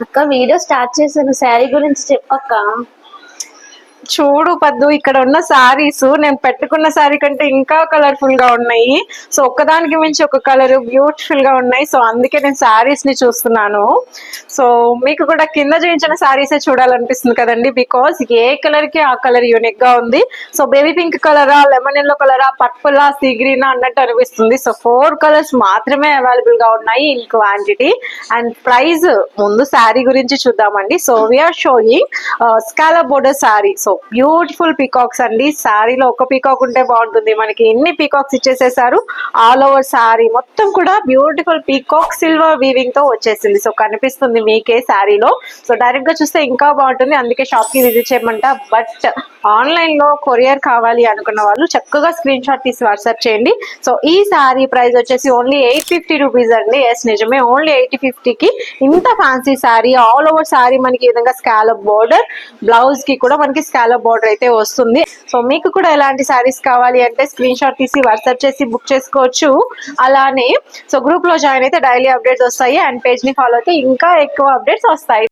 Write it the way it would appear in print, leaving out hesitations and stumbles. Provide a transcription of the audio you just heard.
అక్క video start చేశాను, శారీ గురించి చెప్పక్క. చూడు పద్దు, ఇక్కడ ఉన్న సారీస్ నేను పెట్టుకున్న సారీ కంటే ఇంకా కలర్ఫుల్ గా ఉన్నాయి. సో ఒక్కదానికి మించి ఒక కలర్ బ్యూటిఫుల్ గా ఉన్నాయి. సో అందుకే నేను సారీస్ ని చూస్తున్నాను. సో మీకు కూడా కింద చూపించిన సారీసే చూడాలనిపిస్తుంది కదండి, బికాస్ ఏ కలర్ కి ఆ కలర్ యూనిక్ గా ఉంది. సో బేబీ పింక్ కలరా, లెమన్ ఎల్లో కలరా, పర్పులా, సీ గ్రీనా అన్నట్టు అనిపిస్తుంది. సో 4 కలర్స్ మాత్రమే అవైలబుల్ గా ఉన్నాయి ఇన్ క్వాంటిటీ. అండ్ ప్రైస్ ముందు శారీ గురించి చూద్దామండి. So we're showing scallop border sari. So beautiful peacocks అండి. శారీలో ఒక పీకాక్ ఉంటే బాగుంటుంది, మనకి ఎన్ని పీకాక్స్ ఇచ్చేసేసారు. ఆల్ ఓవర్ శారీ మొత్తం కూడా బ్యూటిఫుల్ పీకాక్ సిల్వర్ వీవింగ్ తో వచ్చేసింది. సో కనిపిస్తుంది మీకే శారీలో. సో డైరెక్ట్ గా చూస్తే ఇంకా బాగుంటుంది, అందుకే షాప్ కి విజిట్ చేయమంట. బట్ ఆన్లైన్ లో కొరియర్ కావాలి అనుకున్న వాళ్ళు చక్కగా స్క్రీన్ షాట్ తీసి వాట్సాప్ చేయండి. సో ఈ శారీ ప్రైస్ వచ్చేసి ఓన్లీ 850 రూపీస్ అండి. ఎస్ నిజమే, ఓన్లీ 850కి ఇంత fancy sari. All over sari మనకి ఈ విధంగా స్కాలప్ బోర్డర్, బ్లౌజ్ కి కూడా మనకి స్కాలప్ బోర్డర్ అయితే వస్తుంది. సో మీకు కూడా ఎలాంటి శారీస్ కావాలి అంటే స్క్రీన్ షాట్ తీసి వాట్సాప్ చేసి బుక్ చేసుకోవచ్చు. అలానే సో గ్రూప్ లో జాయిన్ అయితే డైలీ అప్డేట్స్ వస్తాయి, అండ్ పేజ్ ని ఫాలో అయితే ఇంకా ఎక్కువ అప్డేట్స్ వస్తాయి.